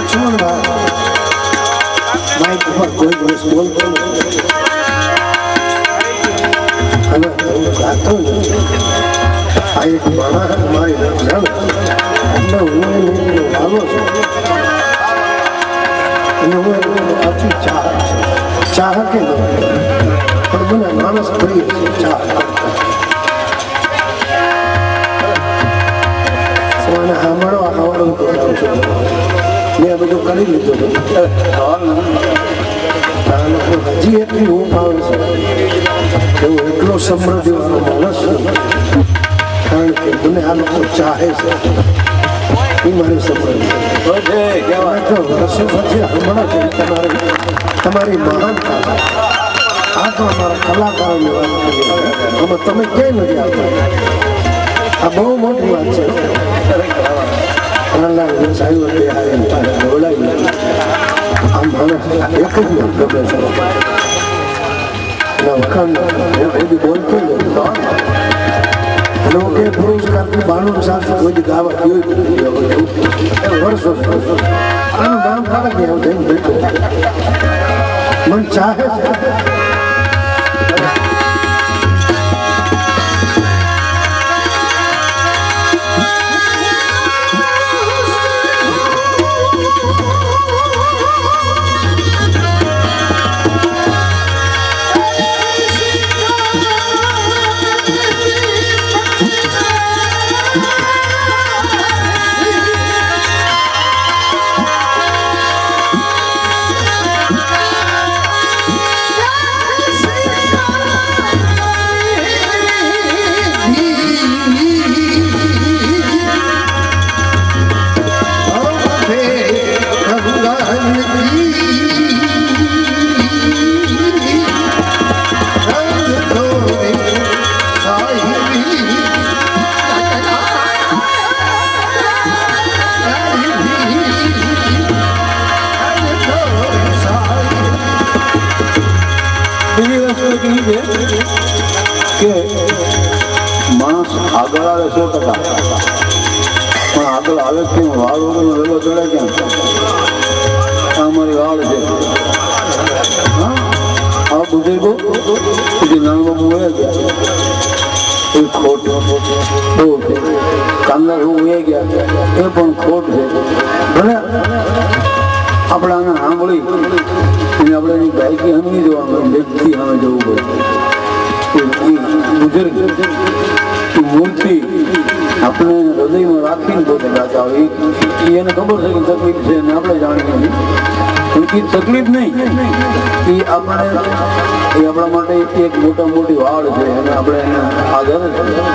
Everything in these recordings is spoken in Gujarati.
લક્ષ્મણ માઇક ઉપર કોઈ દિવસ બોલતો નથી. અને હું ગાતો આ એક માણસ મારી રક્ષણ એટલે હું વાલો છું અને હું અતિ ચાહ કે પણ મને માણસ પ્રિય છે ચાહ. મને સાંભળવા ખાવાનું કરાવું છું. મેં બધું કરી લીધું. હજી એટલી ઊંઘ આવે છે કે હું એટલો સમૃદ્ધિ વાળો માણસ છું કારણ કે મને આ લોકો ચાહે છે. એ મારી સમૃદ્ધિ વર્ષો પછી હમણાં છે તમારી મહાનતા. આ તો અમારા કલાકારોની વાત કરીએ આમાં તમે ક્યાંય નથી આવતા. આ બહુ મોટી વાત છે. આમ માણસ એક જ ગમે છે બોલતો લોકો પુરસ્કારથી બાણું સાથે કોઈ ગાવા વર્ષો આનું નામ કાઢે કે એવું થઈને બેઠું મન ચાહે છે. કે માણસ આગળ આવે 100%, પણ આગળ આવે કેમ? વાળ વગરનો વેલો ચડે કેમ? આ અમારી વાળ છે. આ બુઝુર્ગો જે નાનબાબુ વયા ગયા એ ખોટ બહુ છે. કાંદા હું વયા ગયા એ પણ ખોટ છે. ભલે આપણે આને સાંભળી અને આપણે એની ગાયકી સાંભળી જવાનું વ્યક્તિ સામે જવું પડે. બુઝુર્ગ મૂર્તિ આપણે હૃદયમાં રાખીને પોતે ગાતા હોય એને ખબર છે કે તકલીફ છે અને આપણે જાણીએ પણ એ તકલીફ નહીં, એ આપણા માટે એક મોટી વાડ છે અને આપણે એને આધારે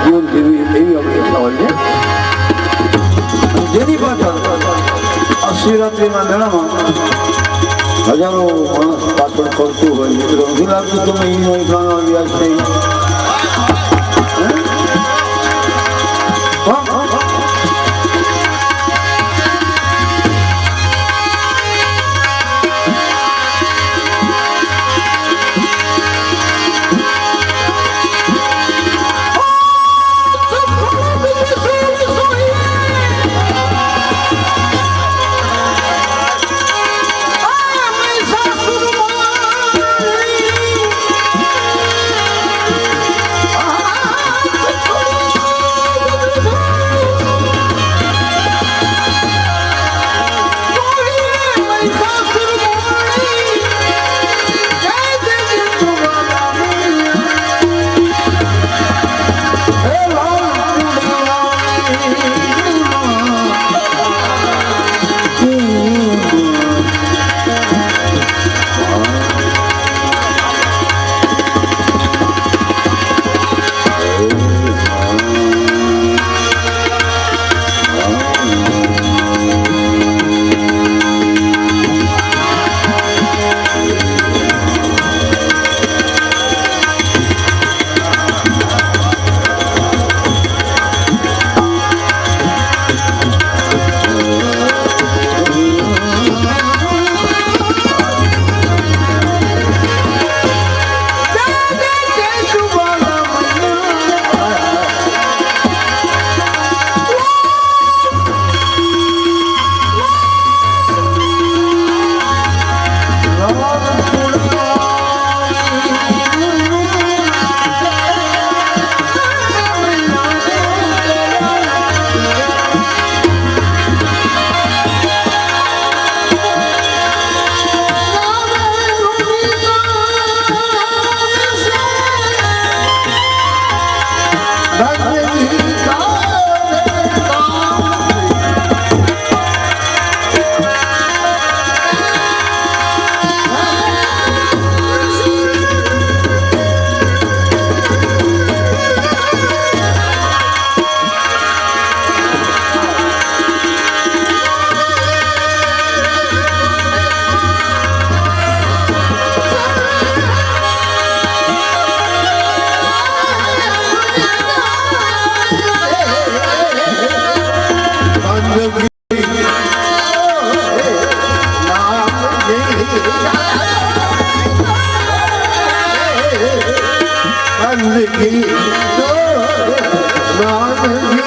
જીવન જીવી એવી આપણી ઈચ્છા હોય છે. જેની પાછળ આ શિવરાત્રિના મેળામાં હજારો માણસ પાછળ ફરતું હોય. મિત્રો નથી લાગતું તમે એનો પ્રાણ વ્યાજ થઈ जिंदगी तो नानगी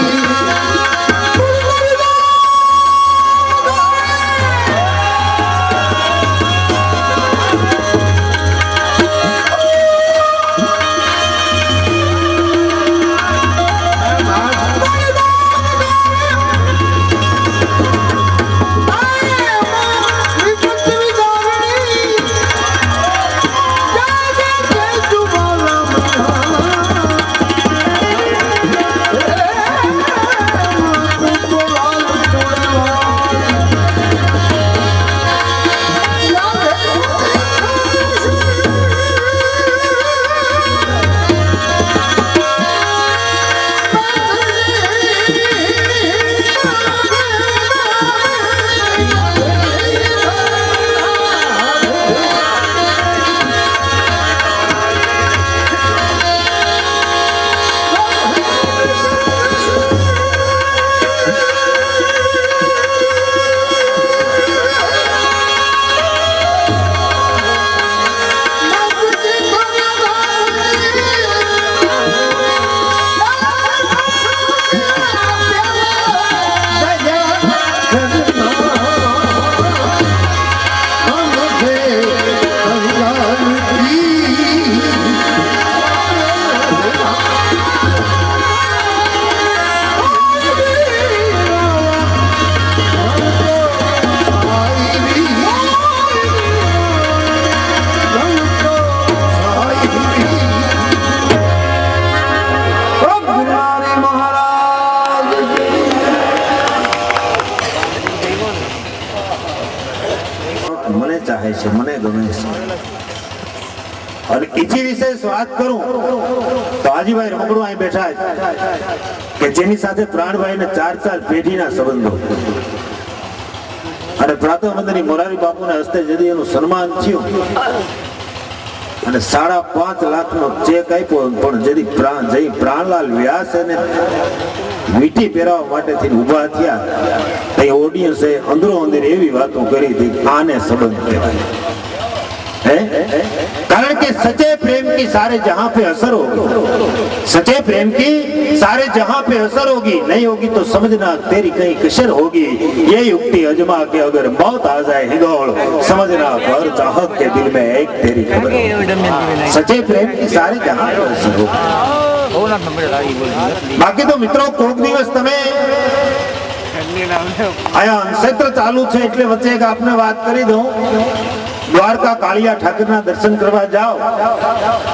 મને ચાહે છે, મને ગમે છે. અને બીજી વિશેષ વાત કરું તો હાજીભાઈ રમકડું અહીં બેઠા છે કે જેની સાથે પ્રાણભાઈ ને 4 પેઢીના સંબંધો અને પ્રાતઃ મંદિરની મોરારી બાપુના હસ્તે જદી એનું સન્માન થયું અને 5.5 લાખનો ચેક આપ્યો પણ જદી પ્રાણલાલ વ્યાસ એને મીઠી પહેરાવવા માટે ઉભા થયા તે ઓડિયન્સે અંદરો અંદર એવી વાતો કરી હતી આને સંબંધ કહેવાય. कारण कि सच्चे प्रेम की सारे जहां पे असर होगी, सच्चे प्रेम की सारे जहां पे असर होगी, नहीं होगी तो समझना तेरी कहीं कसर होगी. ये युक्ति अजमा के अगर मौत आ जाए हिंदोल, समझना भर चाहत के दिल में एक तेरी खबर. सच्चे प्रेम की सारे जहां पे असर होगी. बाकी तो मित्रों कोक दिवस तमे आया क्षेत्र चालू છે એટલે વચ્ચે એક આપને વાત કરી દઉં. દ્વારકા કાળિયા ઠાકરના દર્શન કરવા જાઓ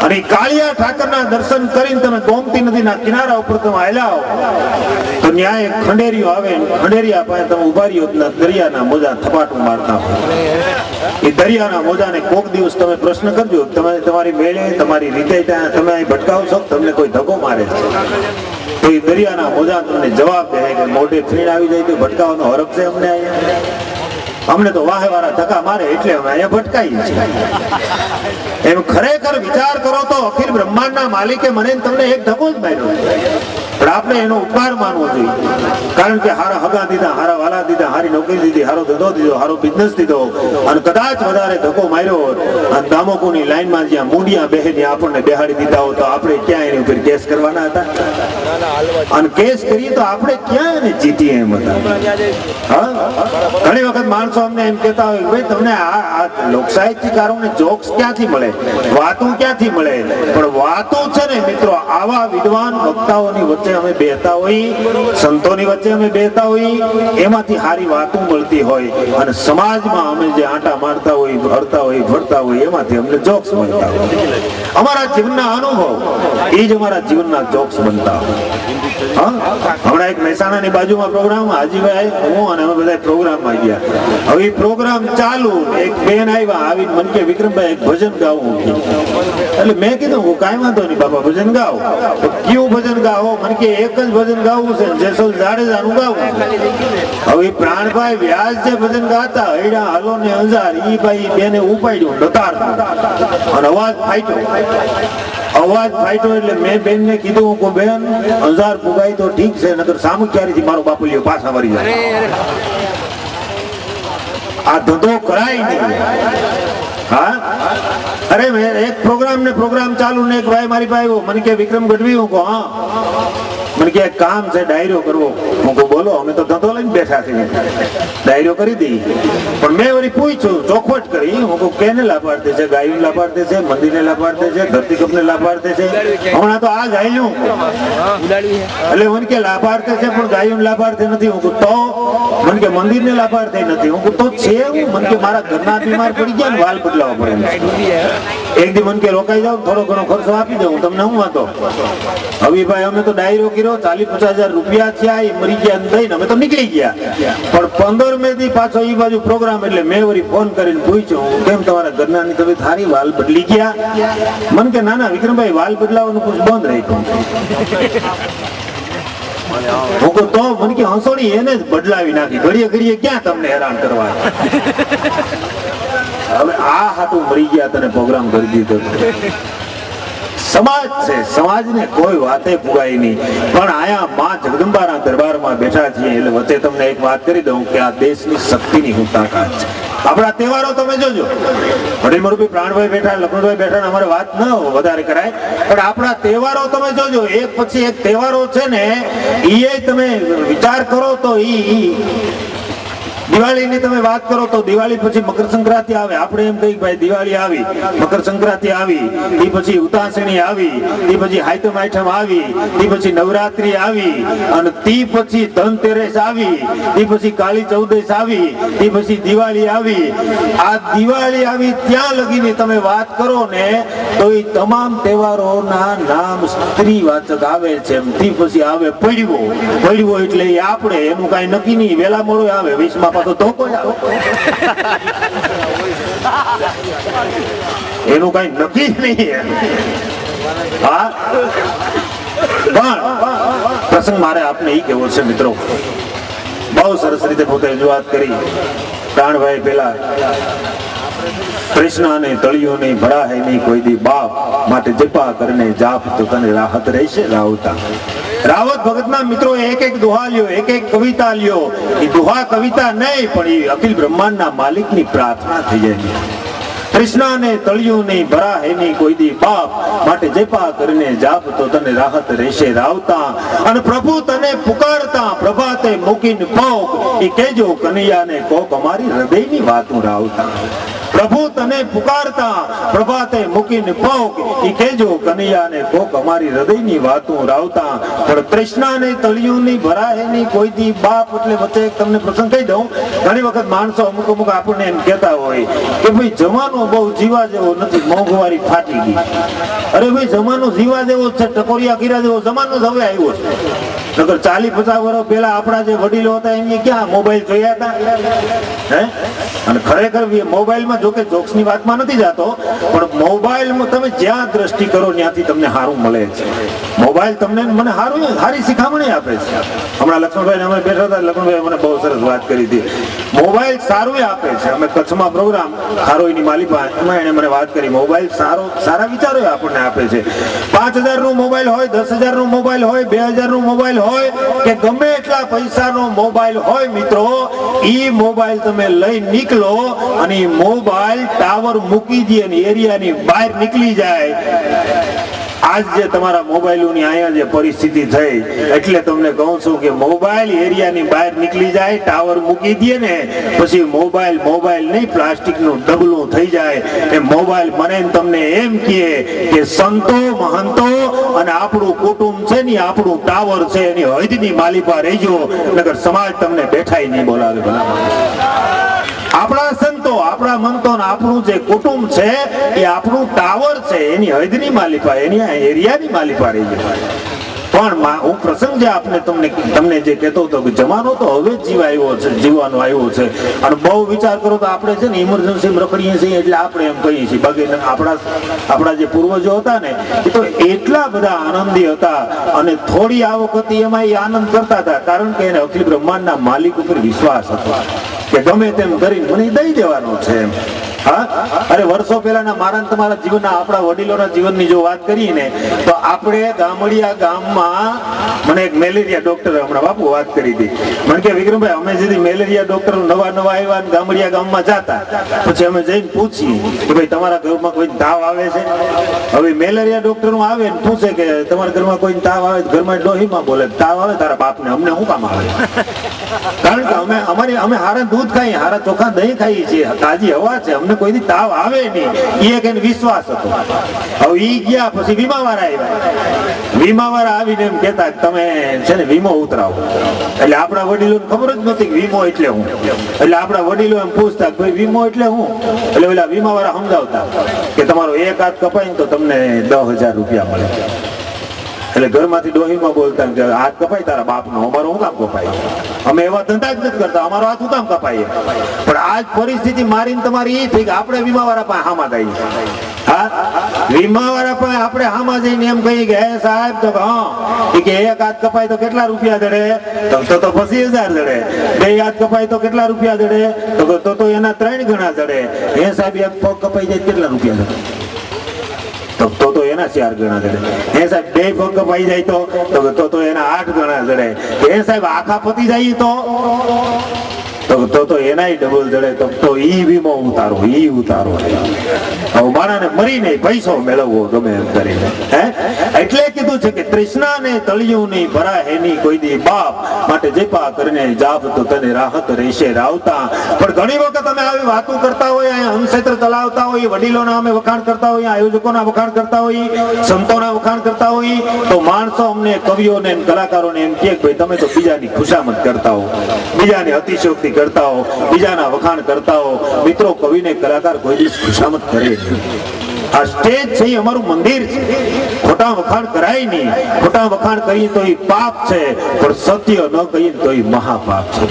અને કાળિયા ઠાકરના દર્શન કરીને તમે ગોમતી નદીના કિનારા ઉપર તમે આલ્યા તો ન્યાય ખંડેરીઓ આવે, ખંડેરિયા પાસે તમે ઉભા રહ્યો દરિયાના મોજા થપાટું મારતા હોય. એ દરિયાના મોજાને કોક દિવસ તમે પ્રશ્ન કરજો, તમે તમારી મેળે તમારી રીતે તમે અહીં ભટકાવશો, તમને કોઈ ધક્કો મારે છે તો એ દરિયાના મોજા તમને જવાબ દે કે મોઢે ફીણ આવી જાય તો ભટકાવવાનો હરખ છે અમને અહીંયા. અમને તો વાહે વાળા ધક્કા મારે એટલે અમે અહીંયા ભટકાઈએ છીએ. એમ ખરેખર વિચાર કરો તો અખિલ બ્રહ્માંડના માલિકે મને તમને એક ધક્કો જ માર્યો, પણ આપણે એનો ઉપકાર માનવો જોઈએ. કારણ કે હારા હગા દીધા, હારા વાલા દીધા, હારી નોકરી દીધી, હારો ધંધો દીધો, હારો બિઝનેસ દીધો અને કદાચ વધારે ધક્કો માર્યો અને દામોકોની લાઈનમાં જ્યાં મુંડિયા બેહે ત્યાં આપણને બેહાડી દીધા હોય તો આપણે ક્યાં એની ઉપર કેસ કરવાના હતા? અને કેસ કરીએ તો આપણે ક્યાં એને જીતીએ એમ હતા. ઘણી વખત માણસો અમને એમ કહેતા હોય ભાઈ તમને આ લોકસાહિત્યકારોને જોક્સ ક્યાંથી મળે, વાતો ક્યાંથી મળે? પણ વાતો છે ને મિત્રો, આવા વિદ્વાન વક્તાઓની વચ્ચે અમે બેહતા હોઈ, સંતોની વચ્ચે અમે બેહતા હોઈ, એમાંથી સારી વાતો મળતી હોય અને સમાજમાં અમે જે આંટા મારતા હોય, હરતા હોય, ફરતા હોય એમાંથી અમને જોક્સ મળતા હોય. અમારા જીવનના અનુભવ એ જ અમારા જીવનના જોક્સ બનતા હોય. હમણાં એક મહેસાણાની બાજુમાં પ્રોગ્રામ, હાજીભાઈ હું અને અમે બધા પ્રોગ્રામમાં ગયા. હવે પ્રોગ્રામ ચાલુ, એક બેન આવ્યા, આવીને મને કે વિક્રમભાઈ એક ભજન ગાવું. એટલે મેં કીધું હું કાંઈ વાંધો નહીં બાપા, ભજન ગાઓ. તો કયું ભજન ગાવો? મને કે એક જ ભજન ગાવું છે, જેસલ જાડેજાનું ગાવું. હવે પ્રાણભાઈ વ્યાસ જે ભજન ગાતા હૈડા હાલો ને અંજાર, ઈ ભાઈ બેને ઉપાડ્યું ડતાર અને અવાજ ફાટ્યો. એટલે મેં બેન ને કીધું કે બેન અંજાર પુગાઈ તો ઠીક છે, નકર સામુક્યારીથી મારો બાપુ લ્યો પાછા વળી જાય. આ ધંધો કરાય નહીં. હા અરે મેં એક પ્રોગ્રામ ચાલુ ને એક ભાઈ મારી પાસે આવ્યો મને કે વિક્રમ ગઢવી હું કહું હા મને કે એક કામ છે ડાયરો કરવો હું કહું બોલો અમે તો ધંધો લઈને બેઠા છીએ ડાયરો કરી દી પણ મેં વળી પૂછ્યું ચોખવટ કરી હું કહું કેને લાભાર્થે છે ગાયું લાભાર્થે છે મંદિરને લાભાર્થે છે ધરતીકપને લાભાર્થે છે હમણાં તો આ ગાયું એટલે મને કે લાભાર્થે છે પણ ગાયું લાભાર્થે નથી હું કહું તો મને કે મંદિરને લાભાર્થે નથી હું કહું તો છે હું મને કે મારા ઘરના બીમાર પડી ગયા ને વાલ બદલાવા પડે એક દી મને કે રોકાઈ જાવ થોડો ઘણો ખર્ચો આપી દઉં તમને હું વાંધો હવે ભાઈ અમે તો ડાયરો કર્યો 40-50 હજાર રૂપિયા થયા એ મરી ગયા દઈને અમે તો નીકળી ગયા પણ 15 મે થી પાછો એ બાજુ પ્રોગ્રામ એટલે મેં વળી ફોન કરીને પૂછ્યું કેમ તમારા ઘરનાની તબિયત સારી વાલ બદલી ગયા મને કે ના ના વિક્રમભાઈ વાલ બદલાવાનું કુછ બંધ રાખ્યું હું કહું તો મને કે હંસોડી એને જ બદલાવી નાખી ઘડીએ ક્યાં તમને હેરાન કરવા હવે આ હાટું મરી ગયા તને પ્રોગ્રામ કરી દીધો સમાજ છે સમાજને કોઈ વાતે પુગાય નહીં પણ આયા માં જગદંબાના દરબારમાં બેઠા છીએ એટલે વચ્ચે તમને એક વાત કરી દઉં કે આ દેશની શક્તિની હું તાકાત છે આપણા તહેવારો તમે જોજો વડીલ મુરબી પ્રાણભાઈ બેઠા લખનભાઈ બેઠા અમારે વાત ન વધારે કરાય પણ આપણા તહેવારો તમે જોજો એક પછી એક તહેવારો છે ને એ તમે વિચાર કરો તો દિવાળીની તમે વાત કરો તો દિવાળી પછી મકર સંક્રાંતિ આવે આપણે એમ કહીએ ભાઈ દિવાળી આવી મકર સંક્રાંતિ આવી એ પછી ઉતાસણી આવી એ પછી હાઈતમ આઠમ આવી એ પછી નવરાત્રી આવી અને તે પછી ધનતેરસ આવી એ પછી કાળી ચૌદશ આવી એ પછી દિવાળી આવી આ દિવાળી આવી ત્યાં લગીની તમે વાત કરો ને તો એ તમામ તહેવારોના નામ સ્ત્રીવાચક આવે છે તે પછી આવે પડવો એટલે એ આપણે એનું કઈ નક્કી નહીં વેલા મોડો આવે 20 તો ધોકો જ આવે એનું કઈ નક્કી નહીં હા પણ પ્રસંગ મારે આપને એ કેવો છે મિત્રો બહુ સરસ રીતે પોતે રજૂઆત કરી પ્રાણભાઈ પેલા કૃષ્ણ અને તળિયો નહીં ભરાય નહીં કોઈ દી બાપ માટે જપા કરીને જાપ તો તને રાહત રહેશે રાવતા રાવત ભગતના મિત્રો એક દુહા લ્યો એક કવિતા લ્યો એ દુહા કવિતા નહીં પણ એ અખિલ બ્રહ્માંડના માલિકની પ્રાર્થના થઈ જાય કૃષ્ણ ને તળિયું નહીં ભરા હે નહીં કોઈ દી બાપ માટે જપા કરીને જાપ તો તને રાહત રહેશે રાવતા અને પ્રભુ તને પુકારતા પ્રભાતે મૂકીને પોક એ કેજો કનૈયાને કોક અમારી હૃદયની વાતું રાવતા પ્રભુ તને પુકારતા પ્રભાતે મૂકીને પોક એ કેજો કનૈયાને કોક અમારી હૃદયની વાતું રાવતા પણ કૃષ્ણને તળિયું નહીં ભરાય નહીં કોઈ દી બાપ એટલે વચ્ચે તમને પ્રસંગ કહી દઉં ઘણી વખત માણસો અમુક આપણને એમ કહેતા હોય કે ભાઈ જમાનો બહુ જીવા જેવો નથી મોંઘવારી ફાટી ગઈ અરે ભાઈ જમાનો જીવા જેવો છે ટકોરિયા કર્યા જેવો જમાનો જ હવે આવ્યો છે નકર 40-50 વર્ષ પહેલા આપણા જે વડીલો હતા એમને ક્યાં મોબાઈલ જોયા હતા હે અને ખરેખર મોબાઈલમાં જો કે જોક્સની વાતમાં નથી જાતો પણ મોબાઈલમાં તમે જ્યાં દ્રષ્ટિ કરો ત્યાંથી તમને સારું મળે છે મોબાઈલ તમને મને સારી શિખામણી આપે છે હમણાં લક્ષ્મણભાઈ અમે બેઠા હતા લક્ષ્મણભાઈ મને બહુ સરસ વાત કરી હતી મોબાઈલ સારું આપે છે અમે કચ્છમાં પ્રોગ્રામ ખારોઈની માલિપા એમાં એને મને વાત કરી મોબાઈલ સારા વિચારો આપણને આપે છે 5000 નો મોબાઈલ હોય 10,000 નો મોબાઈલ હોય 2000 નો મોબાઈલ હોય કે ગમે એટલા પૈસાનો મોબાઈલ હોય મિત્રો ઈ મોબાઈલ તમે લઈ નીકળો અને મોબાઈલ ટાવર મૂકી દે અને એરિયાની બહાર નીકળી જાય આજ જે તમારા મોબાઈલોની અહીંયા જે પરિસ્થિતિ થઈ એટલે તમને કહું છું કે મોબાઈલ એરિયાની બહાર નીકળી જાય ટાવર મૂકી દે ને પછી મોબાઈલ નહીં પ્લાસ્ટિકનું ડબલું થઈ જાય એ મોબાઈલ મને તમને એમ કહે કે સંતો મહંતો અને આપણું કુટુંબ છે ને આપણું ટાવર છે એની હદની માલિપા રહેજો નગર સમાજ તમને બેઠાઈ નહીં બોલાવે આપણા સંતો આપણા મંતો આપણું જે કુટુંબ છે એ આપણું ટાવર છે એની હદની માલિપા એની એરિયાની માલિપા રહી જાય પણ હું પ્રસંગ જે આપને તમને જે કહેતો હતો કે જમાનો તો હવે જ જીવવાનો આવ્યો છે અને બહુ વિચાર કરો તો આપણે છે ને ઇમરજન્સી રખડીએ છીએ એટલે આપણે એમ કહીએ છીએ બાકી આપણા જે પૂર્વજો હતા ને એ તો એટલા બધા આનંદી હતા અને થોડી આવક હતી એમાં એ આનંદ કરતા હતા કારણ કે એને અખિલ બ્રહ્માંડના માલિક ઉપર વિશ્વાસ હતો કે ગમે તેમ કરીને મને દઈ દેવાનો છે હા, અરે વર્ષો પહેલાના મારા ને તમારા જીવનના, આપણા વડીલોના જીવનની જો વાત કરીએ ને, તો આપણે ગામડિયા ગામમાં, મને એક મેલેરિયા ડોક્ટર હમણાં બાપુ વાત કરી હતી, મને કે વિક્રમભાઈ અમે જેથી મેલેરિયા ડોક્ટર નવા આવ્યા ને ગામડિયા ગામમાં જાતા, પછી અમે જઈને પૂછીએ કે ભાઈ તમારા ઘરમાં કોઈ તાવ આવે છે? હવે મેલેરિયા ડોક્ટર નું આવે ને પૂછે કે તમારા ઘરમાં કોઈ તાવ આવે? ઘરમાં ડોહીમાં બોલે તાવ આવે તારા બાપને, અમને શું કામ આવે? કારણ કે અમે હારા દૂધ ખાઈએ, હારા ચોખા દહીં ખાઈએ છીએ, તાજી હવા છે, અમને કોઈ દી તાવ આવે નહીં, એ એક એને વિશ્વાસ હતો. હવે ઈ ગયા પછી વીમાવાળા આવ્યા, વીમાવાળા આવીને એમ કહેતા કે તમે છે ને વીમો ઉતરાવો. એટલે આપણા વડીલોને ખબર જ નથી કે વીમો એટલે હું. એટલે આપણા વડીલો એમ પૂછતા કે ભાઈ વીમો એટલે હું? એટલે પેલા વીમાવાળા સમજાવતા કે તમારો એક હાથ કપાય ને તો તમને 10,000 રૂપિયા મળે. એટલે ઘરમાંથી ડોહીમાં બોલતા કે હાથ કપાય તારા બાપનો, અમારો શું કામ કપાય? અમે એવા ધંધા જ નથી કરતા, અમારો હાથ શું કામ કપાય? પણ આજ પરિસ્થિતિ મારીને તમારી એ થઈ કે આપણે વીમાવાળા પાસે હામાં ગઈ. હા, વીમાવાળા પાસે આપણે હામાં જઈને એમ કહીએ કે હે સાહેબ, તો હા કે એક હાથ કપાય તો કેટલા રૂપિયા જડે? તો 25,000 જડે. બે હાથ કપાય તો કેટલા રૂપિયા જડે? તો એના 3 ગણા જડે. હે સાહેબ, એક પગ કપાઈ જાય કેટલા રૂપિયા જડે? તો એના 4 ગણા જડે. હે સાહેબ, 2 પગ કપાઈ જાય તો એના 8 ગણા જડે. હે સાહેબ, આખા પતી જાય તો એનાય ડબલ જડે. તો ઈ વીમો ઉતારો, ઈ ઉતારો. હવે માણાને મરીને પૈસો મેળવવો ગમે એમ કરીને. એટલે કીધું છે કે તૃષ્ણાને તળિયું નહીં ભરાય એની કોઈ દી બાપ, માટે જેપા કરીને જાપ તો તને રાહત રહેશે રાવતા. પણ ઘણી વખત અમે આવી વાતો કરતા હોય, અહીંયા હંસેત્ર ચલાવતા હોય, વડીલોના અમે વખાણ કરતા હોય, આયોજકોના વખાણ કરતા હોય, સંતોના વખાણ કરતા હોય, તો માણસો અમને, કવિઓને કલાકારોને એમ કહે ભાઈ તમે તો બીજાની ખુશામત કરતા હો, બીજાની અતિશયોક્તિ કરતા હો, બીજાના વખાણ કરતા હો. મિત્રો, કવિને કલાકાર કોઈ દિવસ ખુશામત કરે નહીં. આ સ્ટેજ છે એ અમારું મંદિર છે, ખોટા વખાણ કરાય નહીં. ખોટા વખાણ કરીએ તો એ પાપ છે, પણ સત્ય ન કહીએ તો એ મહાપાપ છે.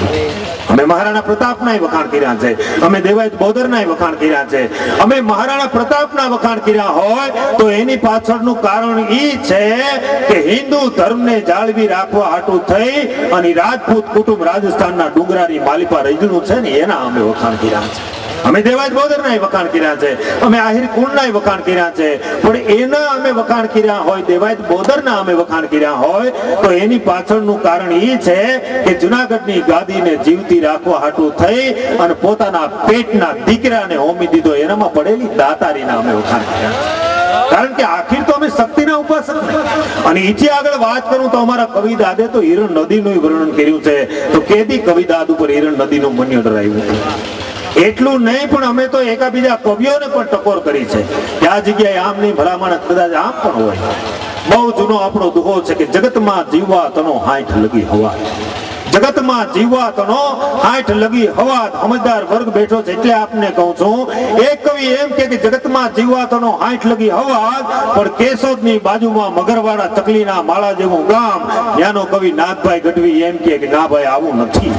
અમે મહારાણા પ્રતાપના વખાણ કર્યા છે, અમે દેવાયત બોદરના વખાણ કર્યા છે. અમે મહારાણા પ્રતાપના વખાણ કર્યા હોય તો એની પાછળનું કારણ એ છે કે હિન્દુ ધર્મને જાળવી રાખવા હાટું થઈ અને રાજપૂત કુટુંબ રાજસ્થાનના ડુંગરાની માલિપા રજનું છે ને એના અમે વખાણ કર્યા છે. અમે દેવાજ બોદરના વખાણ કર્યા છે, અમે આહિર કુળના વખાણ કર્યા છે. પણ એના અમે વખાણ કર્યા હોય, દેવાજ બોદરના અમે વખાણ કર્યા હોય, તો એની પાછળનું કારણ એ છે કે જુનાગઢની ગાદીને જીવતી રાખવા હાટું થઈ અને પોતાના પેટના દીકરાને હોમી દીધો, એનામાં પડેલી દાતારીના અમે વખાણ કર્યા. કારણ કે આખિર તો અમે શક્તિના ઉપાસક. અને ઈથી આગળ વાત કરું તો અમારા કવિ દાદે તો હિરણ નદીનું વર્ણન કર્યું છે. તો કેદી કવિ દાદ ઉપર હિરણ નદીનું મન્ય ડરાવ્યું છે. એટલું નહીં, પણ અમે તો એકાબીજા કવિઓને પણ ટકોર કરી છે કે આ જગ્યાએ આમ નહીં, ભલામણ કદાચ આમ પણ હોય. બહુ જૂનો આપણો દુહો છે કે જગતમાં જીવવા તનો 60 લગી હવા. જગતમાં જીવવા તનો 60 લગી હવા. સમજદાર વર્ગ બેઠો છે એટલે આપને કહું છું. એક કવિ એમ કે જગતમાં જીવવા તનો 60 લગી હવા, પણ કેશોદની બાજુમાં મગરવાડા ચકલીના માળા જેવું ગામ, ત્યાંનો કવિ નાથભાઈ ગઢવી એમ કે ના ભાઈ આવું નથી.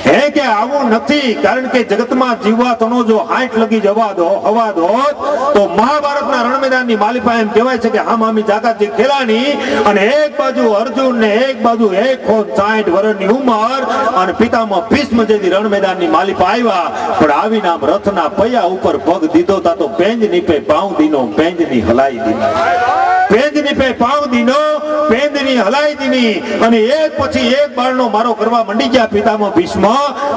હે કે આવું નથી. કારણ કે જગતમાં જીવવા તનો જો 60 લગી જવા દો હવા દો તો મહાભારતના રણમેદાનની માલિપા એમ કહેવાય છે કે હામામી જાગાતી ખેલાની, અને એક બાજુ અર્જુન ને એક બાજુ 60 વર્ષની ઉંમર, અને પિતામાં ભીષ્મ જેથી રણમેદાનની માલિપા આવ્યા. પણ આવીને આમ રથના પૈયા ઉપર પગ દીધો તા તો પેંજની પે પાઉં દીનો, પેંજની હલાઈ દીધી. પેંજની પે પાઉં દીનો, પેંજની હલાઈ દીની. અને એક પછી એક બાળનો મારો કરવા મંડી ગયા પિતામાં ભીષ્મ.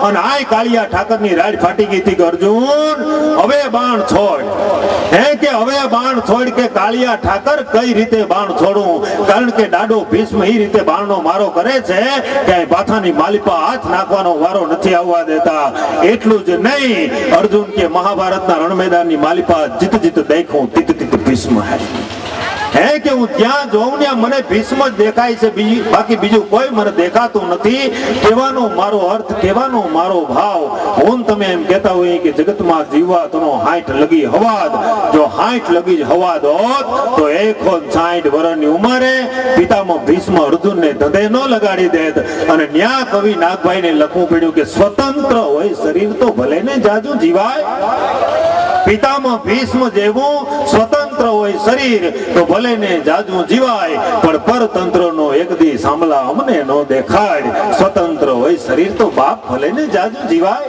અને આય કાળિયા ઠાકરની રાડ ફાટી ગઈ હતી કે અર્જુન હવે બાણ છોડ. હે કે હવે બાણ છોડ. કે કાળિયા ઠાકર કઈ રીતે બાણ છોડું? કારણ કે દાડો ભીષ્મ એ રીતે બાણનો મારો કરે છે કે બાથાની માલિપા હાથ નાખવાનો વારો નથી આવવા દેતા. એટલું જ નહીં, અર્જુન કે મહાભારતના રણમેદાનની માલિપા જીત જીત દેખું તિત તિત ભીષ્મ હે કે હું ત્યાં જોઉં ને મને ભીષ્મ જ દેખાય છે, બાકી બીજું કોઈ મને દેખાતું નથી. કહેવાનો મારો અર્થ, કહેવાનો મારો ભાવ, હું તમે એમ કહેતા હોય કે જગતમાં જીવવા તનો 60 લગી હવાદ. જો 60 લગી જ હવાદ હોત તો 60 વર્ષની ઉંમરે પિતામાં ભીષ્મ અર્જુનને ધંધે ન લગાડી દેત. અને ન્યા કવિ નાગભાઈને લખવું પડ્યું કે સ્વતંત્ર હોય શરીર તો ભલે ને જાજુ જીવાય. પિતામાં ભીષ્મ જેવું સ્વતંત્ર હોય શરીર તો ભલે ને જાજુ જીવાય, પણ પરતંત્રનો એક દી સાંભળા અમને નો દેખાડ. સ્વતંત્ર હોય શરીર તો બાપ ભલે ને જાજુ જીવાય.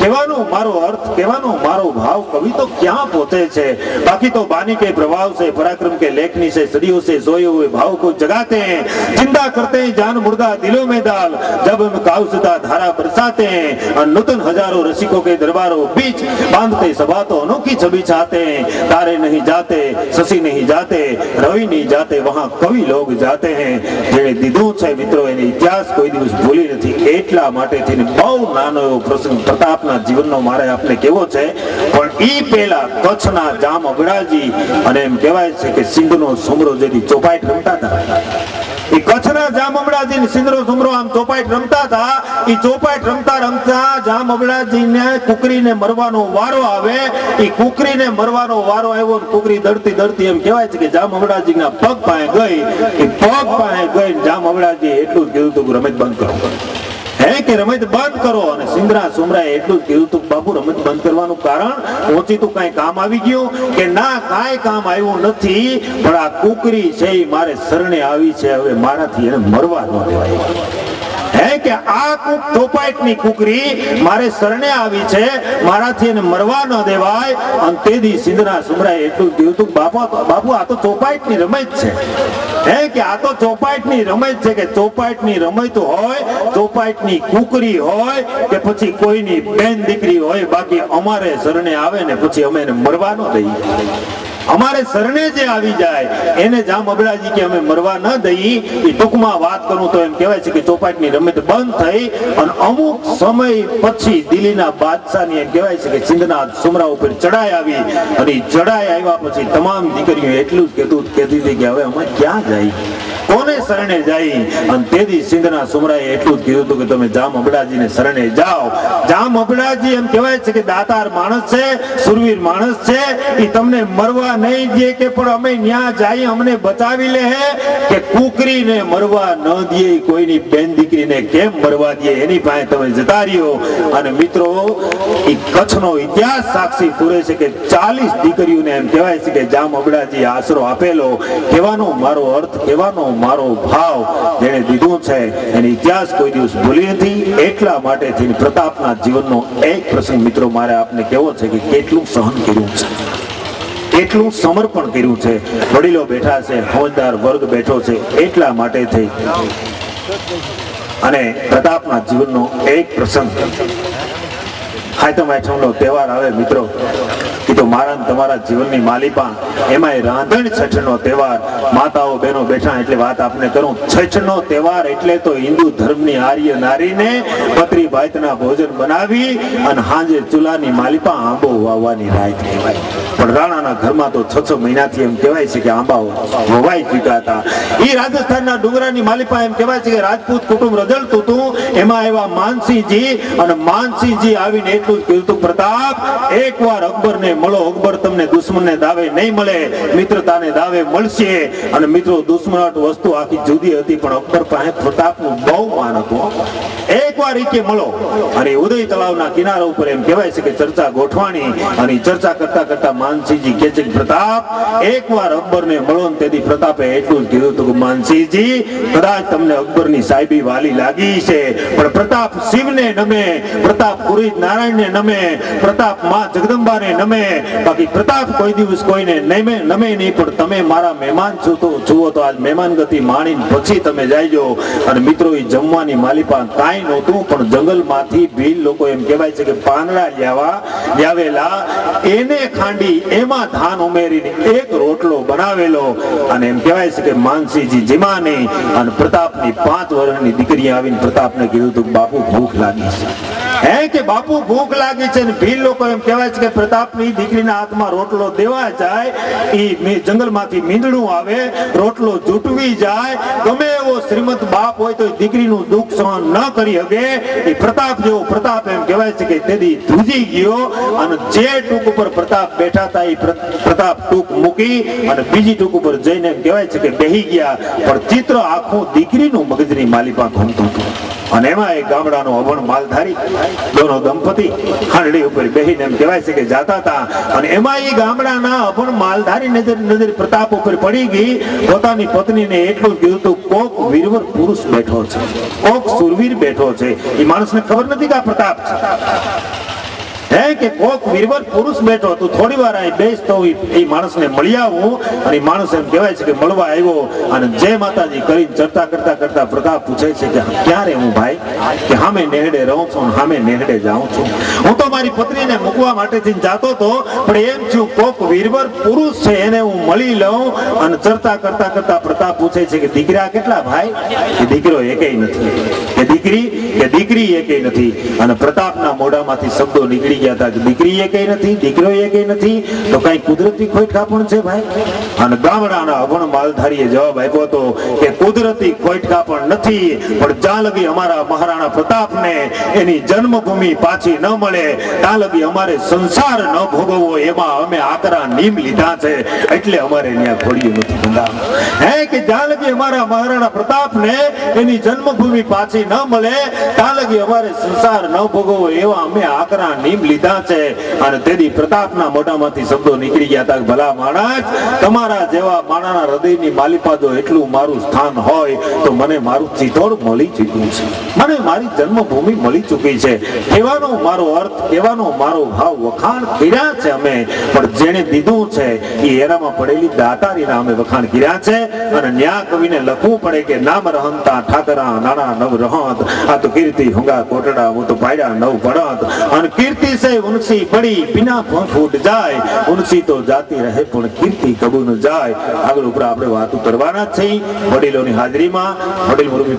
કહેવાનો મારો અર્થ, કહેવાનો મારો ભાવ કવિ તો ક્યાં પહોંચે છે. બાકી તો बानी के प्रभाव से, पराक्रम के लेखनी से, सदियों से सोए हुए भाव को जगाते हैं, जिंदा करते हैं जान मुर्दा दिलों में डाल, जब हम काउसदा धारा बरसाते हैं, और नूतन हजारों रसिकों के दरबारों बीच बांधते सभा तो अनोखी छवि चाहते हैं. तारे नहीं जाते, शशि नहीं जाते, रवि नहीं जाते, वहां कवि लोग जाते हैं. જેણે દીધું છે મિત્રો એને ઇતિહાસ કોઈ દિવસ ભૂલી નથી. એટલા માટે થઈને બહુ નાનો એવો પ્રસંગ પ્રતાપના જીવનનો મારે આપને કેવો છે. પણ ઈ પહેલા કચ્છના જામ અબડાજી અને એમ કહેવાય છે કે સિંધનો સુમરો જેની ચોપાઈટ રમતા હતા. એ કચ્છના જામ અબડાજી ને સિંધનો સુમરો આમ ચોપાઈટ રમતા હતા. એ ચોપાઈટ રમતા રમતા જામ અબડાજીને કુકરીને મરવાનો વારો આવે. એ કુકરીને મરવાનો વારો આવ્યો. કુકરી દડતી દડતી એમ કહેવાય છે કે જામ અબડાજીના પગ પાસે ગઈ. એ પગ પાસે ગઈ જામ અબડાજી એટલું જ કીધું તું રમત બંધ કરો. હે કે રમત બંધ કરો. અને સિંધના સુમરાએ એટલું જ કીધું તું બાપુ રમત બંધ કરવાનું કારણ ઓછી તું કઈ કામ આવી ગયું કે ના? કાંઈ કામ આવ્યું નથી. પણ આ કુકરી છે એ મારે શરણે આવી છે. હવે મારાથી એને મરવા ન દેવાય. હે કે આ ચોપાઈટની કુકરી મારે શરણે આવી છે, મારાથી એને મરવા ન દેવાય. અને તેથી સિંધના સુમરાએ એટલું કીધું તું બાપુ આ તો ચોપાઈટની રમત છે. હે કે આ તો ચોપાઈટની રમત છે. કે ચોપાઈટની રમત હોય, ચોપાઈટની કુકરી હોય કે પછી કોઈની બેન દીકરી હોય, બાકી અમારે શરણે આવે ને પછી અમે એને મરવા ન દઈએ. અમારે શરણે જે આવી જાય એને જામ અબડાજી કે અમે મરવા ન દઈએ. એ ટૂંકમાં વાત કરું તો એમ કહેવાય છે કે ચોપાઈટની રમત બંધ થઈ અને અમુક સમય પછી દિલ્હીના બાદશાહની એમ કહેવાય છે કે સિંધના સુમરા ઉપર ચડાઈ આવી. અને ચડાઈ આવ્યા પછી તમામ દીકરીઓ એટલું જ કહેતી હતી કે હવે અમે ક્યાં જઈએ, કોને શરણે જાય. અને તેથી સિંધના સુમરાએ એટલું જ કીધું હતું કે તમે જામ અબડાજીને શરણે જાઓ. જામ અબડાજી એમ કહેવાય છે કે દાતાર માણસ છે, સુરવીર માણસ છે. એ તમને મરવા નહીં દે કે પણ અમે ન્યા જઈએ અમને બચાવી લે. કે કુકરીને મરવા ન દે, કોઈની બેન દીકરીને કેમ મરવા દે, એની પાસે તમે જતા રહ્યો. અને મિત્રો એ કચ્છનો ઇતિહાસ સાક્ષી પૂરે છે કે 40 દીકરીઓને એમ કહેવાય છે કે જામ અબડાજી આશરો આપેલો. કહેવાનો મારો અર્થ, કહેવાનો મારો ભાવ જેને દીધું છે એનો ઇતિહાસ કોઈ દિવસ ભૂલી નથી. એટલા માટે થઈને પ્રતાપના જીવનનો એક પ્રસંગ મિત્રો મારે આપને કહેવો છે કે કેટલું સહન કર્યું છે, કેટલું સમર્પણ કર્યું છે. વડીલો બેઠા છે, ફોજદાર વર્ગ બેઠો છે. એટલા માટે થઈ અને પ્રતાપના જીવનનો એક પ્રસંગ. હાયતમ આઠમનો તહેવાર આવે મિત્રો, એ તો મારા તમારા જીવનની માલિપા. એમાંય રાંધણ છઠનો તહેવાર. માતાઓ બહેનો બેઠા એટલે વાત આપને કરું. છઠનો તહેવાર એટલે તો હિન્દુ ધર્મની આર્ય નારીને પતરી ભાતના ભોજન બનાવી અને હાંજે ચૂલાની માલિપા આંબો વાવવાની રાત કહેવાય. પણ રાણાના ઘરમાં તો 6 મહિનાથી એમ કહેવાય છે કે આંબા વવાઈ ચૂક્યા હતા. એ રાજસ્થાનના ડુંગરાની માલિપા એમ કહેવાય છે કે રાજપૂત કુટુંબ રજળતું હતું. એમાં એવા માનસિંહજી, અને માનસિંહજી આવીને એટલું જ કીધું પ્રતાપ એકવાર અકબરને મળો. અકબર તમને દુશ્મનને દાવે નહીં મળે, મિત્રતાને દાવે મળશે. અને મિત્રો દુશ્મનાટ વસ્તુ આખી જુદી હતી, પણ અકબર પાસે પ્રતાપનું બહુ માન હતું. એકવાર ઈકે મળો. અને ઉદય તળાવના કિનારા ઉપર એમ કહેવાય છે કે ચર્ચા ગોઠવાણી. અને ચર્ચા કરતા કરતા માનસિંહજી કહે છે કે પ્રતાપ એકવાર અકબરને મળો. તેથી પ્રતાપે એટલું જ કીધું હતું કે માનસિંહજી કદાચ તમને અકબરની સાહેબી વાલી લાગી છે, પણ પ્રતાપ શિવને નમે, પ્રતાપ પુરી નારાયણને નમે, પ્રતાપ માં જગદંબાને નમે. બાકી પ્રતાપ કોઈ દિવસ કોઈને નમે નહીં. પણ તમે મારા મહેમાન જુઓ તો આજ મહેમાન ગતિ માણીને પછી તમે જાયજો. અને મિત્રો એ જમવાની માલિપા કાંઈ નહોતું, પણ જંગલમાંથી ભીલ લોકો એમ કહેવાય છે કે પાંદડા લાવેલા એને ખાંડી એમાં ધાન ઉમેરીને એક રોટલો બનાવેલો. અને એમ કહેવાય છે કે માનસિંહજી જીમાની અને પ્રતાપની 5 વર્ષની દીકરી આવીને પ્રતાપને કીધું હતું બાપુ ભૂખ લાગી છે. હે કે બાપુ ભૂખ લાગી છે. ભીલ લોકો એમ કહેવાય છે કે પ્રતાપની દીકરીના હાથમાં રોટલો દેવા જાય, એ જંગલમાંથી મીંદડું આવે, રોટલો જૂટવી જાય. ગમે એવો શ્રીમંત બાપ હોય તો દીકરીનું દુઃખ સહન ન કરી શકે. એ પ્રતાપ જેવો પ્રતાપ એમ કહેવાય છે કે તેથી ધ્રુજી ગયો. અને જે ટૂંક ઉપર પ્રતાપ બેઠા હતા એ પ્રતાપ ટૂંક મૂકી અને બીજી ટૂંક ઉપર જઈને એમ કહેવાય છે કે બેહી ગયા. પણ ચિત્ર આખું દીકરીનું મગજની માલિપા ઘૂમતું હતું. અને એમાં એક ગામડાનો અભણ માલધારી દોનો દંપતી ખાંડડી ઉપર બેહીને એમ કહેવાય છે કે જાતા હતા, અને એમાં એ ગામડાના અભણ માલધારી નજર પ્રતાપ ઉપર પડી ગઈ. પોતાની પત્નીને એટલું જ કીધું હતું, કોક વીરવર પુરુષ બેઠો છે, કોક સુરવીર બેઠો છે. એ માણસને ખબર નથી કે આ પ્રતાપ છે, હે કે કોક વીરવર પુરુષ બેઠો. તું થોડી વાર અહીં બેસ તો એ માણસને મળી આવું. અને એ માણસ એમ કહેવાય છે કે મળવા આવ્યો અને જય માતાજી કરીને ચર્ચા કરતા કરતા પ્રતાપ પૂછે છે કે ક્યારે હું ભાઈ કે હામે નેહડે રહું છું, હામે નેહડે જાઉં છું. હું તો મારી પત્નીને મૂકવા માટે જાતો હતો, પણ એમ છું કોક વીરવર પુરુષ છે એને હું મળી લઉં. અને ચર્ચા કરતા કરતા પ્રતાપ પૂછે છે કે દીકરા કેટલા ભાઈ? કે દીકરો એકેય નથી. કે દીકરી એકેય નથી. અને પ્રતાપના મોઢામાંથી શબ્દો નીકળી ગયા હતા કે દીકરી એકેય નથી, દીકરો એકેય નથી. તો કઈ કુદરતી ખોટકા પણ છે ભાઈ? અને ગામડાના અભણ માલધારીએ જવાબ આપ્યો હતો કે કુદરતી ખોટકા પણ નથી, પણ જ્યાં લગી અમારા મહારાણા પ્રતાપને એની જન્મભૂમિ પાછી ન મળે ત્યાં લગી અમારે સંસાર ન ભોગવવો એમાં અમે આકરા નિયમ લીધા છે, એટલે અમારે ત્યાં ઘોડિયું નથી બંધાવું. હે કે જ્યાં લગી અમારા મહારાણા પ્રતાપને એની જન્મભૂમિ પાછી ન મળે ત્યાં લગી અમારે સંસાર ન ભોગવવો એવા અમે આકરા નિયમ લીધા છે. અને તેથી પ્રતાપના મોઢામાંથી શબ્દો નીકળી ગયા હતા, ભલા માણસ, તમારા જેવા માણાના હૃદયની માલિપા જો એટલું મારું સ્થાન હોય તો મને મારું ચિતોડ મળી ચૂક્યું છે, મને મારી જન્મભૂમિ મળી ચૂકી છે. કહેવાનો મારો અર્થ, કહેવાનો મારો ભાવ વખાણ કર્યા છે અમે, પણ જેને દીધું છે એ એરામાં પડેલી દાતારીના અમે વખાણ કર્યા છે. અને ન્યા કવિને લખવું પડે કે નામ રહંતા ઠાકરા નાના નવ રહંત, આ તો કીર્તિ હુંગા કોટડા હું તો પાડ્યા નવ પડત. અને કીર્તિ સે ઉનસી પડી બિના ફૂટ જાય, ઉનસી તો જાતી રહે પણ કીર્તિ કબૂ ન જાય. આગળ ઉપર આપણે વાતો કરવાના જ છે વડીલોની હાજરીમાં. વડીલ મુરબી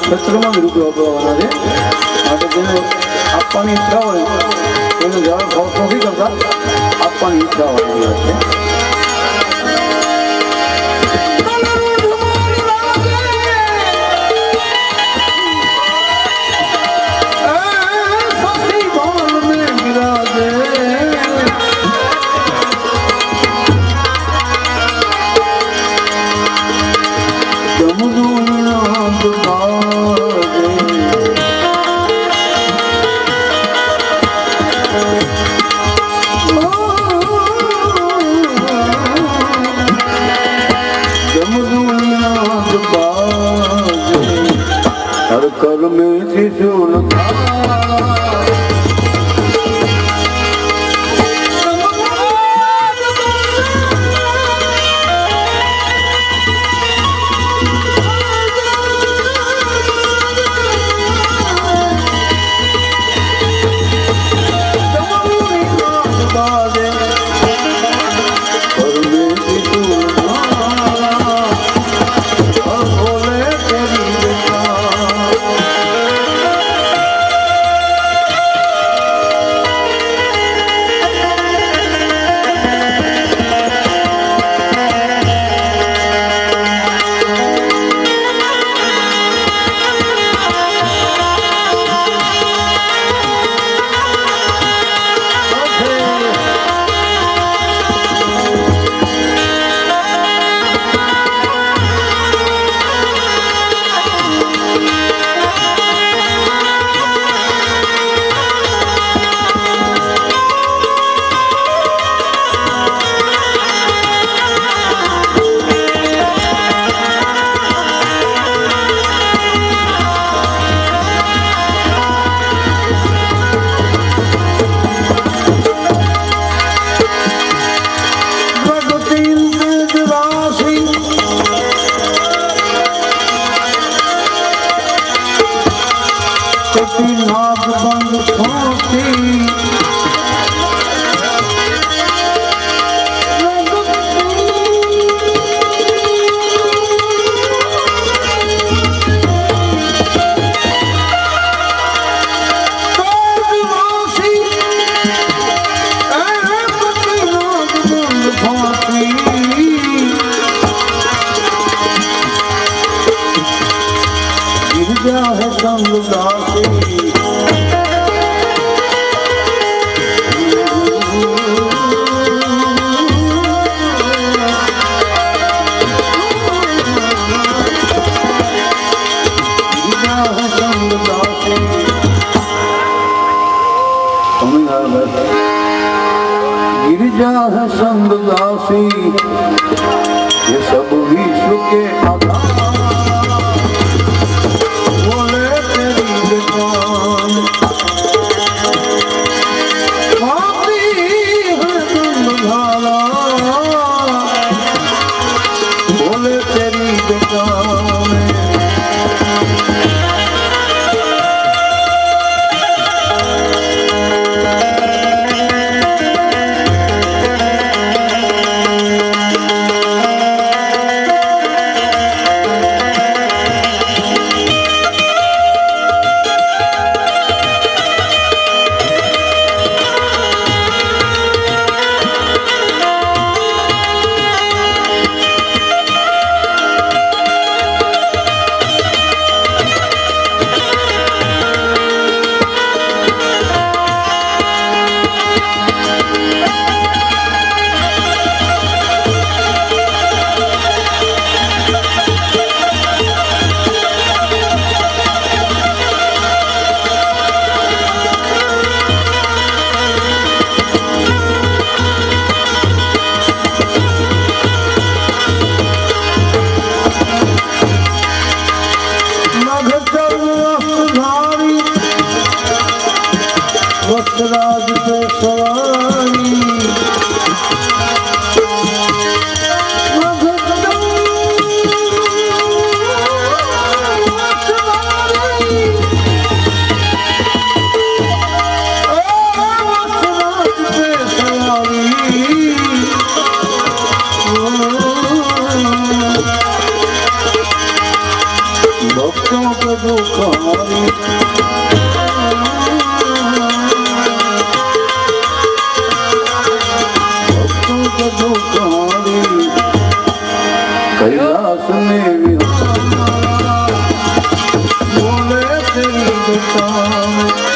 ક્ષેત્રમાં જ રૂપિયો વાપરવાના છે. માટે જેને આપવાની ઈચ્છા હોય એને જવાબ ભાવ નથી કરતા, આપવાની ઈચ્છા હોય છે. में गिरा दे ત્રિશુલ गिरिजा है संग दासी ये सब विश्व के आधार बोले तेरी दुकान खाती है गंगाला बोले तेरी दुकान राज पे सवारी भक्तों को दुखारी कैलाश में बोले तेरी दुकान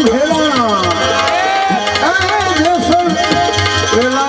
भेला जैसन वेला